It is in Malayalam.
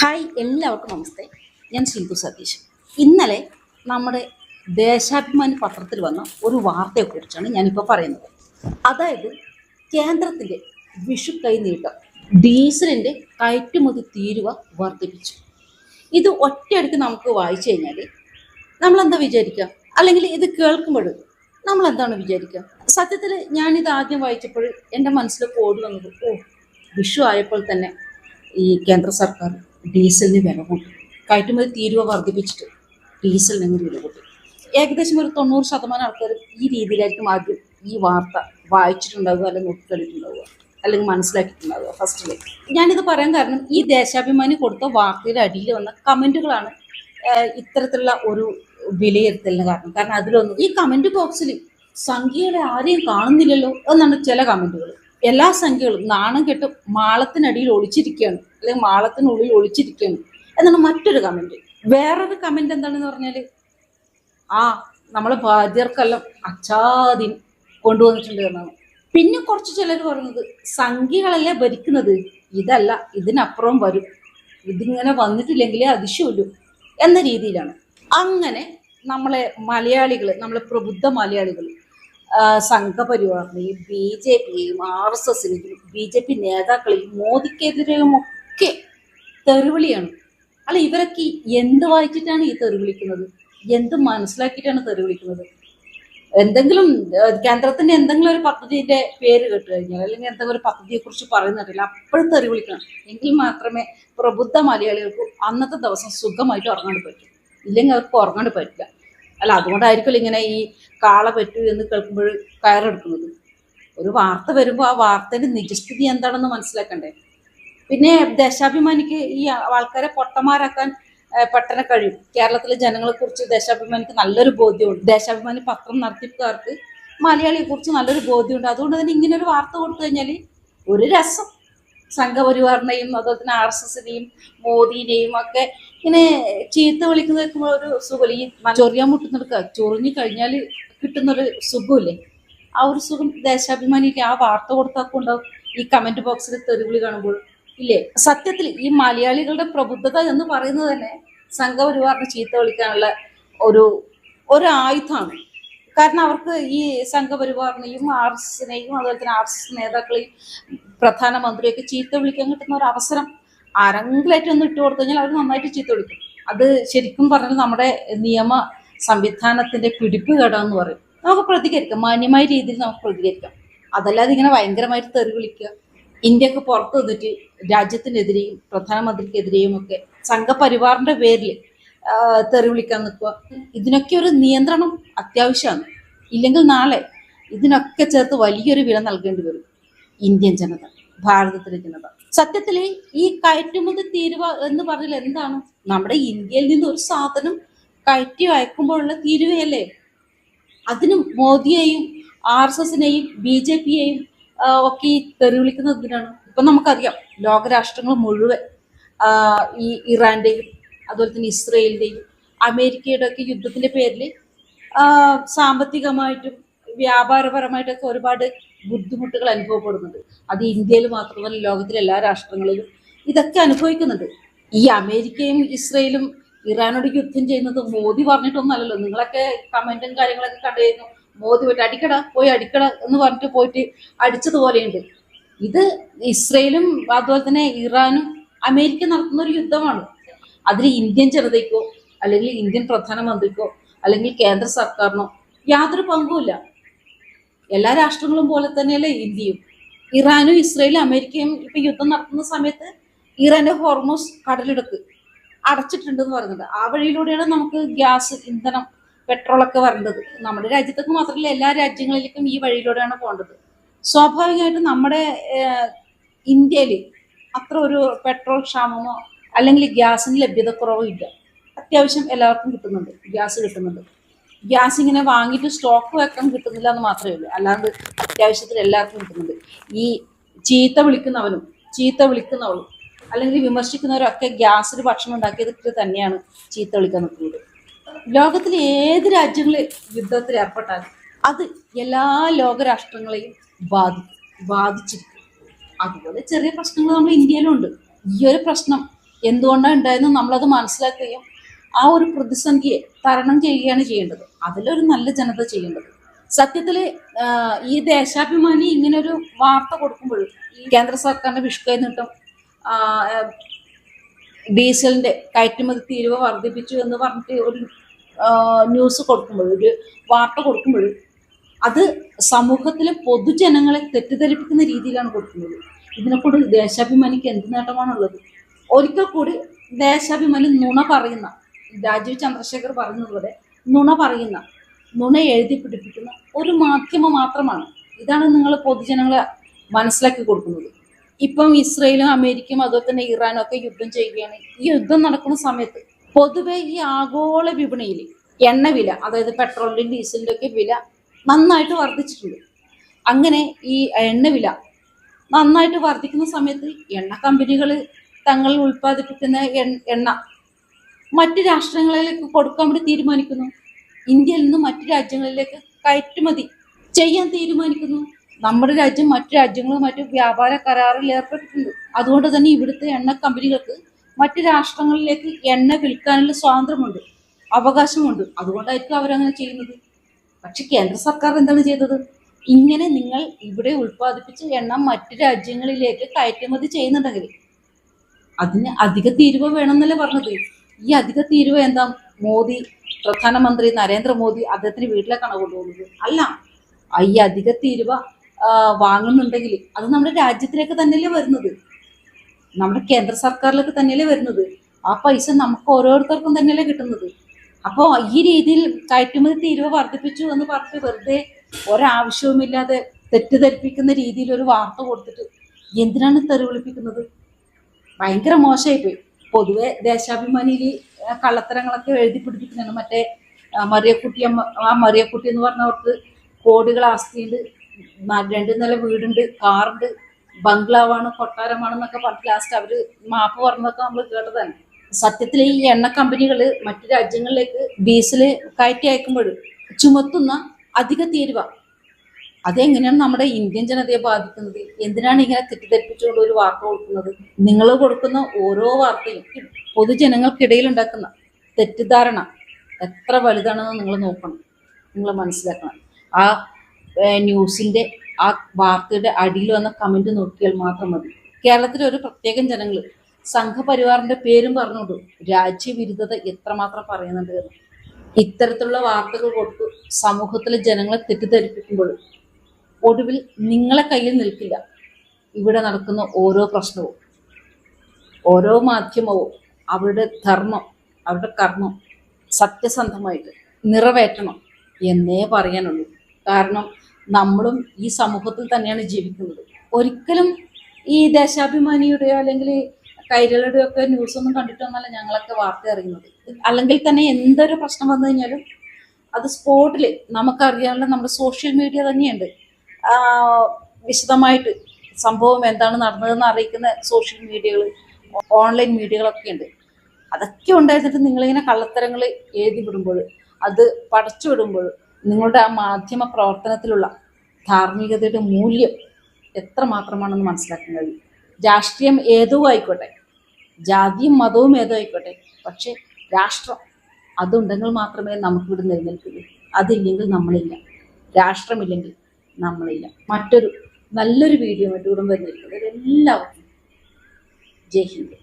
ഹായ്, എല്ലാവർക്കും നമസ്തേ. ഞാൻ സിന്ധു സതീഷ്. ഇന്നലെ നമ്മുടെ ദേശാഭിമാനി പത്രത്തിൽ വന്ന ഒരു വാർത്തയെക്കുറിച്ചാണ് ഞാനിപ്പോൾ പറയുന്നത്. അതായത് കേന്ദ്രത്തിൻ്റെ വിഷു കൈനീട്ടം, ഡീസലിൻ്റെ കയറ്റുമതി തീരുവ വർദ്ധിപ്പിച്ചു. ഇത് ഒറ്റയടിക്ക് നമുക്ക് വായിച്ചു കഴിഞ്ഞാൽ നമ്മളെന്താ വിചാരിക്കുക? അല്ലെങ്കിൽ ഇത് കേൾക്കുമ്പോൾ നമ്മളെന്താണ് വിചാരിക്കുക? സത്യത്തിൽ ഞാനിത് ആദ്യം വായിച്ചപ്പോൾ എൻ്റെ മനസ്സിലേക്ക് ഓടി വന്നത്, വിഷു ആയപ്പോൾ തന്നെ ഈ കേന്ദ്ര സർക്കാർ ഡീസലിന് വില കൂട്ടി, കയറ്റുമതി തീരുവ വർദ്ധിപ്പിച്ചിട്ട് ഡീസലിന് വില കൂട്ടി. ഏകദേശം ഒരു 90% ആൾക്കാർ ഈ രീതിയിലായിരിക്കും ആദ്യം ഈ വാർത്ത വായിച്ചിട്ടുണ്ടാവുക, അല്ലെങ്കിൽ നോക്കിക്കണ്ടിട്ടുണ്ടാവുക, അല്ലെങ്കിൽ മനസ്സിലാക്കിയിട്ടുണ്ടാവുക. ഫസ്റ്റില് ഞാനിത് പറയാൻ കാരണം, ഈ ദേശാഭിമാനി കൊടുത്ത വാർത്തയുടെ അടിയിൽ വന്ന കമൻറ്റുകളാണ് ഇത്തരത്തിലുള്ള ഒരു വിലയിരുത്തലിന് കാരണം അതിലൊന്നും ഈ കമൻറ്റ് ബോക്സിൽ സംഖ്യകളെ ആരെയും കാണുന്നില്ലല്ലോ എന്നാണ് ചില കമൻറ്റുകൾ. എല്ലാ സംഖ്യകളും നാണം കെട്ട് മാളത്തിനടിയിൽ ഒളിച്ചിരിക്കുകയാണ്, അല്ലെങ്കിൽ മാളത്തിനുള്ളിൽ ഒളിച്ചിരിക്കുകയാണ് എന്നാണ് മറ്റൊരു കമന്റ്. വേറൊരു കമന്റ് എന്താണെന്ന് പറഞ്ഞാല്, നമ്മളെ ബാധ്യർക്കെല്ലാം അച്ചാദിൻ കൊണ്ടുവന്നിട്ടുണ്ട് എന്നാണ്. പിന്നെ കുറച്ച് ചിലർ പറയുന്നത്, സംഖ്യകളല്ലേ ഭരിക്കുന്നത്, ഇതല്ല ഇതിനപ്പുറം വരും, ഇതിങ്ങനെ വന്നിട്ടില്ലെങ്കിലേ അതിശയമുള്ളൂ എന്ന രീതിയിലാണ്. അങ്ങനെ നമ്മളെ മലയാളികൾ, നമ്മളെ പ്രബുദ്ധ മലയാളികൾ സംഘപരിവാറിനെയും BJPയെയും RSSനെയും BJP നേതാക്കളെയും മോദിക്കെതിരെയും ഒക്കെ തെറിവിളിയാണ്. അല്ല, ഇവരൊക്കെ എന്ത് വായിച്ചിട്ടാണ് ഈ തെറിവിളിക്കുന്നത്? എന്ത് മനസ്സിലാക്കിയിട്ടാണ് തെറിവിളിക്കുന്നത്? എന്തെങ്കിലും കേന്ദ്രത്തിന്റെ എന്തെങ്കിലും ഒരു പദ്ധതിയുടെ പേര് കേട്ട് കഴിഞ്ഞാൽ, അല്ലെങ്കിൽ എന്തെങ്കിലും ഒരു പദ്ധതിയെ കുറിച്ച് പറയുന്നുണ്ടല്ലോ, അപ്പോഴും തെറിവിളിക്കണം. എങ്കിൽ മാത്രമേ പ്രബുദ്ധ മലയാളികൾക്ക് അന്നത്തെ ദിവസം സുഖമായിട്ട് ഉറങ്ങാൻ പറ്റും. ഇല്ലെങ്കിൽ അവർക്ക് ഉറങ്ങാൻ പറ്റില്ല. അല്ല, അതുകൊണ്ടായിരിക്കുമല്ലോ ഇങ്ങനെ ഈ കാള പറ്റൂ എന്ന് കേൾക്കുമ്പോൾ കയറെടുക്കുന്നത്. ഒരു വാർത്ത വരുമ്പോൾ ആ വാർത്തയുടെ നിജസ്ഥിതി എന്താണെന്ന് മനസ്സിലാക്കണ്ടേ? പിന്നെ ദേശാഭിമാനിക്ക് ഈ ആൾക്കാരെ പൊട്ടന്മാരാക്കാൻ പെട്ടെന്ന് കഴിയും. കേരളത്തിലെ ജനങ്ങളെ കുറിച്ച് ദേശാഭിമാനിക്ക് നല്ലൊരു ബോധ്യമുണ്ട്. ദേശാഭിമാനി പത്രം നടത്തിപ്പുകാർക്ക് മലയാളിയെ കുറിച്ച് നല്ലൊരു ബോധ്യമുണ്ട്. അതുകൊണ്ട് തന്നെ ഇങ്ങനെ ഒരു വാർത്ത കൊടുത്തു കഴിഞ്ഞാൽ ഒരു രസം. സംഘപരിവാറിനെയും അതുപോലെ തന്നെ RSSനെയും മോദിനെയും ഒക്കെ ഇങ്ങനെ ചീത്ത വിളിക്കുന്ന കേൾക്കുമ്പോൾ ഒരു സുഖം. ഈ ചൊറിയാൻ മുട്ടുന്നെടുക്കുക, ചൊറിഞ്ഞു കഴിഞ്ഞാൽ കിട്ടുന്നൊരു സുഖമില്ലേ, ആ ഒരു സുഖം ദേശാഭിമാനിക്ക് ആ വാർത്ത കൊടുത്താക്കുണ്ടാവും. ഈ കമന്റ് ബോക്സിൽ തെറിവിളി കാണുമ്പോൾ ഇല്ലേ? സത്യത്തിൽ ഈ മലയാളികളുടെ പ്രബുദ്ധത എന്ന് പറയുന്നത് തന്നെ സംഘപരിവാറിനെ ചീത്ത വിളിക്കാനുള്ള ഒരു ആയുധമാണ്. കാരണം അവർക്ക് ഈ സംഘപരിവാറിനെയും RSSനെയും അതുപോലെ തന്നെ RSS നേതാക്കളെയും പ്രധാനമന്ത്രിയൊക്കെ ചീത്ത വിളിക്കാൻ കിട്ടുന്ന ഒരു അവസരം ആരെങ്കിലായിട്ട് ഒന്ന് ഇട്ട് കൊടുത്തു കഴിഞ്ഞാൽ അവർ നന്നായിട്ട് ചീത്ത വിളിക്കും. അത് ശരിക്കും പറഞ്ഞാൽ നമ്മുടെ നിയമ സംവിധാനത്തിന്റെ പിടിപ്പ് കേടാന്ന് പറയും. നമുക്ക് പ്രതികരിക്കാം, മാന്യമായ രീതിയിൽ നമുക്ക് പ്രതികരിക്കാം. അതല്ലാതെ ഇങ്ങനെ ഭയങ്കരമായിട്ട് തെറി വിളിക്കുക, ഇന്ത്യക്ക് പുറത്ത് നിന്നിട്ട് രാജ്യത്തിനെതിരെയും പ്രധാനമന്ത്രിക്കെതിരെയും ഒക്കെ സംഘപരിവാറിന്റെ പേരിൽ തെറി വിളിക്കാൻ നിൽക്കുക, ഇതിനൊക്കെ ഒരു നിയന്ത്രണം അത്യാവശ്യമാണ്. ഇല്ലെങ്കിൽ നാളെ ഇതിനൊക്കെ ചേർത്ത് വലിയൊരു വില നൽകേണ്ടി വരും ഇന്ത്യൻ ജനത, ഭാരതത്തിലെ ജനത. സത്യത്തിൽ ഈ കയറ്റുമതി തീരുവ എന്ന് പറഞ്ഞാൽ എന്താണ്? നമ്മുടെ ഇന്ത്യയിൽ നിന്ന് ഒരു സാധനം കയറ്റി അയക്കുമ്പോഴുള്ള തീരുവയല്ലേ? അതിന് മോദിയെയും RSSനെയും BJPയെയും ഒക്കെ ഈ തെറി വിളിക്കുന്നത് എന്തിനാണ്? ഇപ്പൊ നമുക്കറിയാം, ലോകരാഷ്ട്രങ്ങൾ മുഴുവൻ ഈ ഇറാന്റെയും അതുപോലെ തന്നെ ഇസ്രയേലിന്റെയും അമേരിക്കയുടെ ഒക്കെ യുദ്ധത്തിന്റെ പേരിൽ സാമ്പത്തികമായിട്ടും വ്യാപാരപരമായിട്ടൊക്കെ ഒരുപാട് ബുദ്ധിമുട്ടുകൾ അനുഭവപ്പെടുന്നുണ്ട്. അത് ഇന്ത്യയിൽ മാത്രമല്ല, ലോകത്തിലെ എല്ലാ രാഷ്ട്രങ്ങളിലും ഇതൊക്കെ അനുഭവിക്കുന്നുണ്ട്. ഈ അമേരിക്കയും ഇസ്രയേലും ഇറാനോട് യുദ്ധം ചെയ്യുന്നത് മോദി പറഞ്ഞിട്ടൊന്നല്ലല്ലോ. നിങ്ങളൊക്കെ കമന്റും കാര്യങ്ങളൊക്കെ കണ്ടുകഴിഞ്ഞു, മോദി പോയിട്ട് പോയി അടിക്കട എന്ന് പറഞ്ഞിട്ട് പോയിട്ട് അടിച്ചതുപോലെയുണ്ട്. ഇത് ഇസ്രയേലും അതുപോലെ തന്നെ ഇറാനും അമേരിക്ക നടത്തുന്ന ഒരു യുദ്ധമാണ്. അതിൽ ഇന്ത്യൻ ജനതയ്ക്കോ അല്ലെങ്കിൽ ഇന്ത്യൻ പ്രധാനമന്ത്രിക്കോ അല്ലെങ്കിൽ കേന്ദ്ര സർക്കാരിനോ യാതൊരു പങ്കുമില്ല. എല്ലാ രാഷ്ട്രങ്ങളും പോലെ തന്നെയല്ലേ ഇന്ത്യയും. ഇറാനും ഇസ്രയേലും അമേരിക്കയും ഇപ്പൊ യുദ്ധം നടത്തുന്ന സമയത്ത് ഇറാന്റെ ഹോർമോസ് കടലിടുക്ക് അടച്ചിട്ടുണ്ടെന്ന് പറയുന്നുണ്ട്. ആ വഴിയിലൂടെയാണ് നമുക്ക് ഗ്യാസ്, ഇന്ധനം, പെട്രോളൊക്കെ വരേണ്ടത്. നമ്മുടെ രാജ്യത്തേക്ക് മാത്രമല്ല, എല്ലാ രാജ്യങ്ങളിലേക്കും ഈ വഴിയിലൂടെയാണ് പോകേണ്ടത്. സ്വാഭാവികമായിട്ടും നമ്മുടെ ഇന്ത്യയിൽ അത്ര ഒരു പെട്രോൾ ക്ഷാമമോ അല്ലെങ്കിൽ ഗ്യാസിന് ലഭ്യതക്കുറവോ ഇല്ല. അത്യാവശ്യം എല്ലാവർക്കും കിട്ടുന്നുണ്ട്, ഗ്യാസ് കിട്ടുന്നുണ്ട്. ഗ്യാസ് ഇങ്ങനെ വാങ്ങിയിട്ട് സ്റ്റോക്ക് വെക്കാൻ കിട്ടുന്നില്ല എന്ന് മാത്രമേ ഉള്ളൂ. അല്ലാണ്ട് അത്യാവശ്യത്തിൽ എല്ലാവർക്കും കിട്ടുന്നുണ്ട്. ഈ ചീത്ത വിളിക്കുന്നവളും അല്ലെങ്കിൽ വിമർശിക്കുന്നവരൊക്കെ ഗ്യാസിൽ ഭക്ഷണം ഉണ്ടാക്കിയതൊക്കെ തന്നെയാണ് ചീത്ത വിളിക്കാൻ നിൽക്കുന്നത്. ലോകത്തിലെ ഏത് രാജ്യങ്ങളിൽ യുദ്ധത്തിൽ ഏർപ്പെട്ടാലും അത് എല്ലാ ലോകരാഷ്ട്രങ്ങളെയും ബാധിച്ചിരിക്കും. അതുപോലെ ചെറിയ പ്രശ്നങ്ങൾ നമ്മുടെ ഇന്ത്യയിലുണ്ട്. ഈ ഒരു പ്രശ്നം എന്തുകൊണ്ടാണ് ഉണ്ടായെന്ന് നമ്മളത് മനസ്സിലാക്കുകയും ആ ഒരു പ്രതിസന്ധിയെ തരണം ചെയ്യുകയാണ് ചെയ്യേണ്ടത്. അതിലൊരു നല്ല ജനത ചെയ്യേണ്ടത്. സത്യത്തില് ഈ ദേശാഭിമാനി ഇങ്ങനെ ഒരു വാർത്ത കൊടുക്കുമ്പോൾ ഈ കേന്ദ്ര സർക്കാരിന്റെ വിഷ്കൈ നീട്ടം ഡീസലിന്റെ കയറ്റുമതി തീരുവ വർദ്ധിപ്പിച്ചു എന്ന് പറഞ്ഞിട്ട് ഒരു ന്യൂസ് കൊടുക്കുമ്പോൾ, ഒരു വാർത്ത കൊടുക്കുമ്പോൾ അത് സമൂഹത്തിലെ പൊതുജനങ്ങളെ തെറ്റിദ്ധരിപ്പിക്കുന്ന രീതിയിലാണ് കൊടുക്കുന്നത്. ഇതിനെക്കൂടി ദേശാഭിമാനിക്ക് എന്ത് നേട്ടമാണുള്ളത്? ഒരിക്കൽ കൂടി ദേശാഭിമാനി നുണ പറയുന്ന, രാജീവ് ചന്ദ്രശേഖർ പറയുന്നതുപോലെ നുണ എഴുതി പിടിപ്പിക്കുന്ന ഒരു മാധ്യമം മാത്രമാണ്. ഇതാണ് നിങ്ങൾ പൊതുജനങ്ങളെ മനസ്സിലാക്കി കൊടുക്കുന്നത്. ഇപ്പം ഇസ്രയേലും അമേരിക്കയും അതുപോലെ തന്നെ ഇറാനും ഒക്കെ യുദ്ധം ചെയ്യുകയാണ്. ഈ യുദ്ധം നടക്കുന്ന സമയത്ത് പൊതുവെ ഈ ആഗോള വിപണിയിൽ എണ്ണവില, അതായത് പെട്രോളിന്റെയും ഡീസലിന്റെ ഒക്കെ വില നന്നായിട്ട് വർദ്ധിച്ചിട്ടുണ്ട്. അങ്ങനെ ഈ എണ്ണവില നന്നായിട്ട് വർദ്ധിക്കുന്ന സമയത്ത് എണ്ണ കമ്പനികൾ തങ്ങൾ ഉൽപ്പാദിപ്പിക്കുന്ന എണ്ണ മറ്റ് രാഷ്ട്രങ്ങളിലേക്ക് കൊടുക്കാൻ വേണ്ടി തീരുമാനിക്കുന്നു. ഇന്ത്യയിൽ നിന്ന് മറ്റു രാജ്യങ്ങളിലേക്ക് കയറ്റുമതി ചെയ്യാൻ തീരുമാനിക്കുന്നു. നമ്മുടെ രാജ്യം മറ്റു രാജ്യങ്ങളുമായിട്ട് വ്യാപാര കരാറിൽ ഏർപ്പെട്ടിട്ടുണ്ട്. അതുകൊണ്ട് തന്നെ ഇവിടുത്തെ എണ്ണ കമ്പനികൾക്ക് മറ്റു രാഷ്ട്രങ്ങളിലേക്ക് എണ്ണ വിൽക്കാനുള്ള സ്വാതന്ത്ര്യമുണ്ട്, അവകാശമുണ്ട്. അതുകൊണ്ടായിരിക്കും അവരങ്ങനെ ചെയ്യുന്നത്. പക്ഷെ കേന്ദ്ര സർക്കാർ എന്താണ് ചെയ്തത്? ഇങ്ങനെ നിങ്ങൾ ഇവിടെ ഉൽപ്പാദിപ്പിച്ച എണ്ണ മറ്റു രാജ്യങ്ങളിലേക്ക് കയറ്റുമതി ചെയ്യുന്നുണ്ടെങ്കിൽ അതിന് അധിക തീരുവ വേണമെന്നല്ലേ പറഞ്ഞത്. ഈ അധിക തീരുവ എന്താ? മോദി, പ്രധാനമന്ത്രി നരേന്ദ്രമോദി അദ്ദേഹത്തിന് വീട്ടിലേക്കാണ് കൊണ്ടുപോകുന്നത്? അല്ല. ഈ അധിക തീരുവ വാങ്ങുന്നുണ്ടെങ്കിൽ അത് നമ്മുടെ രാജ്യത്തിലേക്ക് തന്നെയല്ലേ വരുന്നത്, നമ്മുടെ കേന്ദ്ര സർക്കാരിലേക്ക് തന്നെയല്ലേ വരുന്നത്. ആ പൈസ നമുക്ക് ഓരോരുത്തർക്കും തന്നെയല്ലേ കിട്ടുന്നത്. അപ്പോൾ ഈ രീതിയിൽ കയറ്റുമതി തീരുവ വർദ്ധിപ്പിച്ചു എന്ന് പറഞ്ഞിട്ട് വെറുതെ ഒരാവശ്യവുമില്ലാതെ തെറ്റിദ്ധരിപ്പിക്കുന്ന രീതിയിൽ ഒരു വാർത്ത കൊടുത്തിട്ട് എന്തിനാണ് തെറി വിളിപ്പിക്കുന്നത്? ഭയങ്കര മോശമായിപ്പോയി. പൊതുവെ ദേശാഭിമാനിയിൽ കള്ളത്തരങ്ങളൊക്കെ എഴുതി പിടിപ്പിക്കുന്നതാണ്. മറ്റേ മറിയക്കുട്ടി എന്ന് പറഞ്ഞവർക്ക് കോടികൾ ആസ്തിയുണ്ട്, 2 നില വീടുണ്ട്, കാറുണ്ട്, ബംഗ്ലാവാണ്, കൊട്ടാരമാണെന്നൊക്കെ പറഞ്ഞ് ലാസ്റ്റ് അവര് മാപ്പ് പറഞ്ഞതൊക്കെ നമ്മൾ കേട്ടതാണ്. സത്യത്തിൽ ഈ എണ്ണ കമ്പനികൾ മറ്റു രാജ്യങ്ങളിലേക്ക് ഡീസൽ കയറ്റി അയക്കുമ്പോൾ ചുമത്തുന്ന അധിക തീരുവ അതെങ്ങനെയാണ് നമ്മുടെ ഇന്ത്യൻ ജനതയെ ബാധിക്കുന്നത്? എന്തിനാണ് ഇങ്ങനെ തെറ്റിദ്ധരിപ്പിച്ചുകൊണ്ട് ഒരു വാർത്ത കൊടുക്കുന്നത്? നിങ്ങൾ കൊടുക്കുന്ന ഓരോ വാർത്തയും പൊതുജനങ്ങൾക്കിടയിൽ ഉണ്ടാക്കുന്ന തെറ്റിദ്ധാരണ എത്ര വലുതാണെന്ന് നിങ്ങൾ നോക്കണം, നിങ്ങൾ മനസ്സിലാക്കണം. ആ ന്യൂസിന്റെ ആ വാർത്തയുടെ അടിയിൽ വന്ന കമന്റ് നോക്കിയാൽ മാത്രം മതി. കേരളത്തിലെ ഒരു പ്രത്യേകം ജനങ്ങൾ സംഘപരിവാറിന്റെ പേരും പറഞ്ഞുകൊണ്ട് രാജ്യവിരുദ്ധത എത്രമാത്രം പറയുന്നുണ്ട് എന്ന്. ഇത്തരത്തിലുള്ള വാർത്തകൾ കൊടുത്ത് സമൂഹത്തിലെ ജനങ്ങളെ തെറ്റിദ്ധരിപ്പിക്കുമ്പോൾ ഒടുവിൽ നിങ്ങളെ കയ്യിൽ നിൽക്കില്ല ഇവിടെ നടക്കുന്ന ഓരോ പ്രശ്നവും. ഓരോ മാധ്യമവും അവരുടെ ധർമ്മം, അവരുടെ കർമ്മം സത്യസന്ധമായിട്ട് നിറവേറ്റണം എന്നേ പറയാനുള്ളൂ. കാരണം നമ്മളും ഈ സമൂഹത്തിൽ തന്നെയാണ് ജീവിക്കുന്നത്. ഒരിക്കലും ഈ ദേശാഭിമാനിയുടെയോ അല്ലെങ്കിൽ കൈരളിയുടെയോ ഒക്കെ ന്യൂസ് ഒന്നും കണ്ടിട്ടൊന്നല്ല ഞങ്ങളൊക്കെ വാർത്ത അറിയുന്നത്. അല്ലെങ്കിൽ തന്നെ എന്തൊരു പ്രശ്നം വന്നു കഴിഞ്ഞാലും അത് സ്പോട്ടിൽ നമുക്കറിയാനുള്ള നമ്മുടെ സോഷ്യൽ മീഡിയ തന്നെയുണ്ട്. വിശദമായിട്ട് സംഭവം എന്താണ് നടന്നതെന്ന് അറിയിക്കുന്ന സോഷ്യൽ മീഡിയകൾ, ഓൺലൈൻ മീഡിയകളൊക്കെ ഉണ്ട്. അതൊക്കെ ഉണ്ടായിരുന്നിട്ട് നിങ്ങളിങ്ങനെ കള്ളത്തരങ്ങൾ എഴുതി വിടുമ്പോൾ, അത് പടച്ചു വിടുമ്പോൾ നിങ്ങളുടെ ആ മാധ്യമ പ്രവർത്തനത്തിലുള്ള ധാർമ്മികതയുടെ മൂല്യം എത്രമാത്രമാണെന്ന് മനസ്സിലാക്കാൻ കഴിയും. രാഷ്ട്രീയം ഏതോ ആയിക്കോട്ടെ, ജാതിയും മതവും ഏതോ ആയിക്കോട്ടെ, പക്ഷെ രാഷ്ട്രം അതുണ്ടെങ്കിൽ മാത്രമേ നമുക്കിവിടെ നിലനിൽക്കുള്ളൂ. അതില്ലെങ്കിൽ നമ്മളില്ല. രാഷ്ട്രമില്ലെങ്കിൽ നമ്മളില്ല. മറ്റൊരു നല്ലൊരു വീഡിയോ ആയിട്ട് ഉടൻ വരുന്നിരിക്കുന്നത് എല്ലാവർക്കും ജയ് ഹിന്ദ്.